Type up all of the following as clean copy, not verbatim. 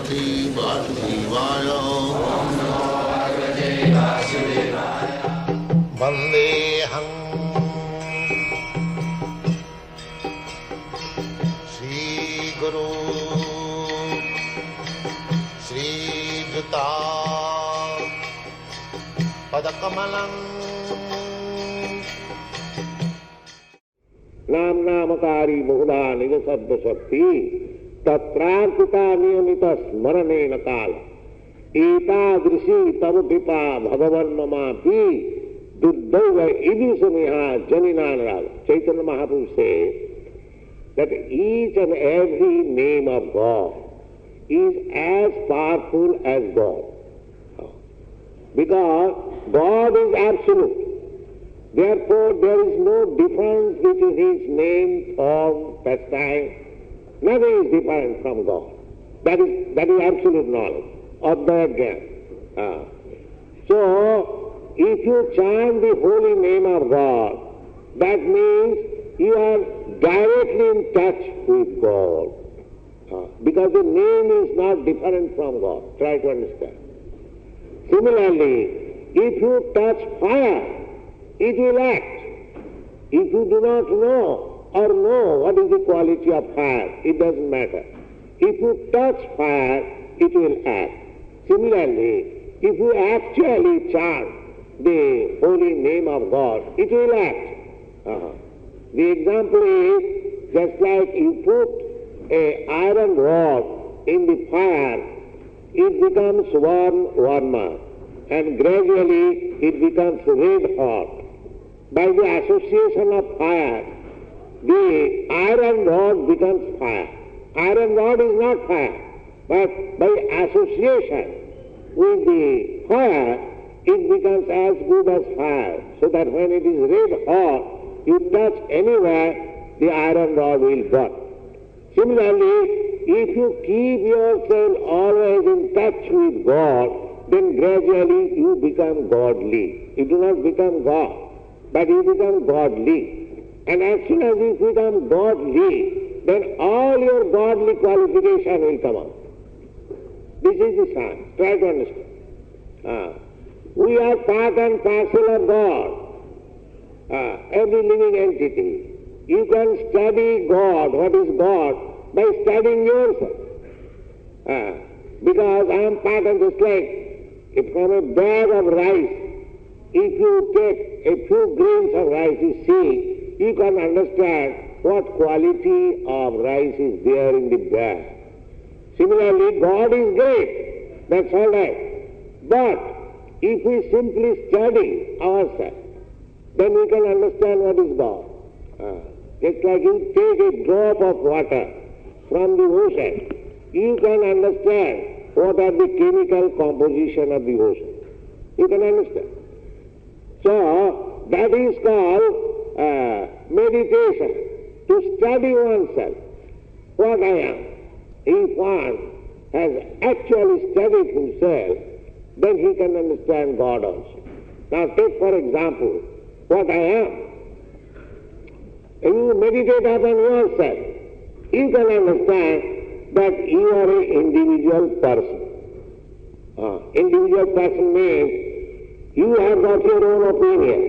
Bhagavate Vasudevaya. Om Namo Bhagavate Vasudevaya. Vandeham Shri Guru Shri Juta Padakamalam. नाम नामकारी बहुधा निज शब्द शक्ति तत्रार्पिता नियमित स्मरणेन काल एतादृशी तव कृपा भगवन् ममापि दुर्दैव इति सुनेहा जनिनान राग. Chaitanya Mahaprabhu says that each and every name of God is as powerful as God, because God is absolute. Therefore, there is no difference between His name, form, pastime. Nothing is different from God. That is absolute knowledge of that Jnana. So, if you chant the holy name of God, that means you are directly in touch with God. Because the name is not different from God. Try to understand. Similarly, if you touch fire, it will act. If you do not know or know what is the quality of fire, it doesn't matter. If you touch fire, it will act. Similarly, if you actually chant the holy name of God, it will act. The example is just like you put an iron rod in the fire, it becomes warmer, and gradually it becomes red hot. By the association of fire, the iron rod becomes fire. Iron rod is not fire, but by association with the fire, it becomes as good as fire. So that when it is red hot, you touch anywhere, the iron rod will burn. Similarly, if you keep yourself always in touch with God, then gradually you become godly. You do not become God, but you become godly. And as soon as you become godly, then all your godly qualification will come out. This is the science. Try to understand. We are part and parcel of God. Every living entity. You can study God, what is God, by studying yourself. Because I am part of just like from a bag of rice. If you take a few grains of rice, you see, you can understand what quality of rice is there in the bag. Similarly, God is great, that's all right. But if we simply study ourselves, then we can understand what is God. Just like you take a drop of water from the ocean, you can understand what are the chemical composition of the ocean. You can understand. So, that is called meditation, to study oneself, what I am. If one has actually studied himself, then he can understand God also. Now take for example, what I am. If you meditate upon yourself, you can understand that you are an individual person. Individual person means you have got your own opinion.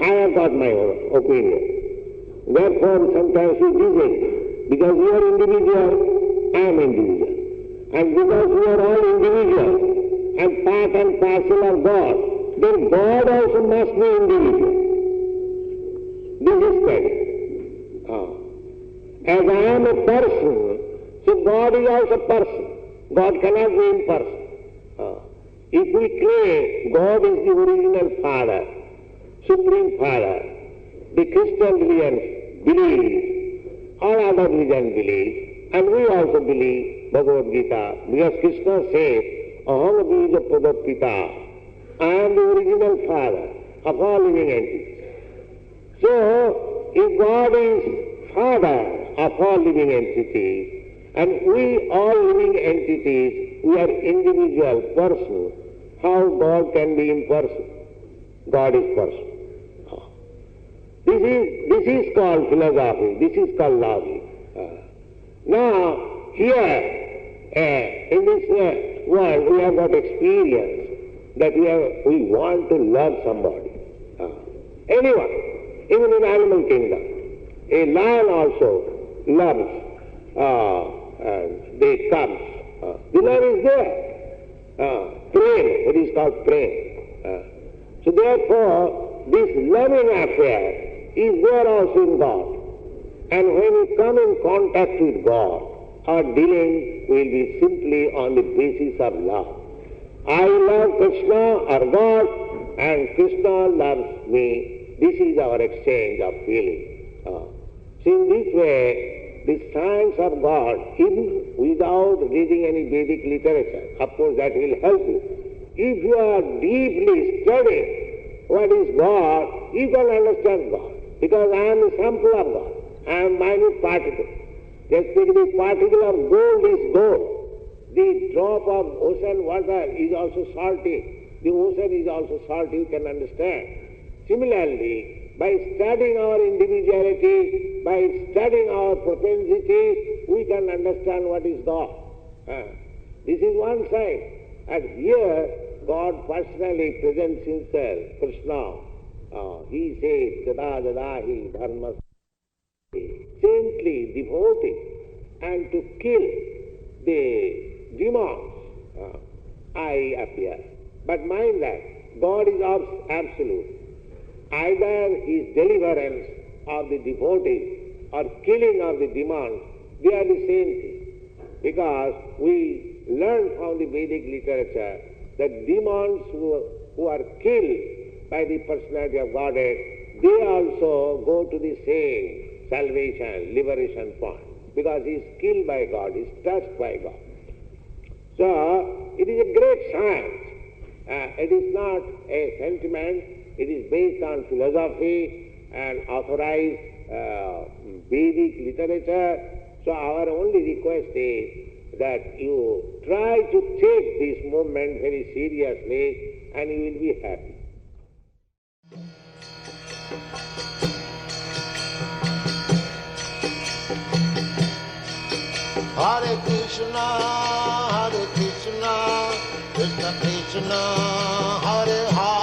I have got my own opinion. Therefore, sometimes we disagree. Because you are individual, I am individual. And because we are all individual and part and parcel of God, then God also must be individual. This is study. As I am a person, so God is also person. God cannot be impersonal. If we claim God is the original Father, Supreme Father, the Christian religion believes, all other religion believes, and we also believe Bhagavad-gita, because Krishna says, Aham bija pradapita, I am the original Father of all living entities. So, if God is Father of all living entities, and we all living entities, we are individual persons, how God can be impersonal? God is person. This is called philosophy, this is called logic. Now, here, In this world we have got experience that we want to love somebody. Anyone, even in animal kingdom. A lion also loves the cubs. The love is there. Prem, it is called prem. So therefore, this loving affair is there also in God. And when we come in contact with God, our dealing will be simply on the basis of love. I love Krishna or God, and Krishna loves me. This is our exchange of feeling. So in this way, the science of God, even without reading any Vedic literature, of course that will help you. If you are deeply studying what is God, you can understand God. Because I am a sample of God. I am minute particle. Just think the particle of gold is gold. The drop of ocean water is also salty. The ocean is also salty, you can understand. Similarly, by studying our individuality, by studying our propensity, we can understand what is God. This is one side. And here, God personally presents himself, Krishna. He says, Dada Dadahi Dharma, saintly, devoted, and to kill the demons, I appear. But mind that, God is absolute. Either his deliverance of the devotees or killing of the demons, they are the same thing. Because we learn from the Vedic literature that demons who are killed by the personality of Godhead, they also go to the same salvation, liberation point. Because he is killed by God, he is touched by God. So, it is a great science. It is not a sentiment, it is based on philosophy and authorized Vedic literature. So our only request is that you try to take this movement very seriously and you will be happy. Hare Krishna, Krishna Krishna, Hare Hare.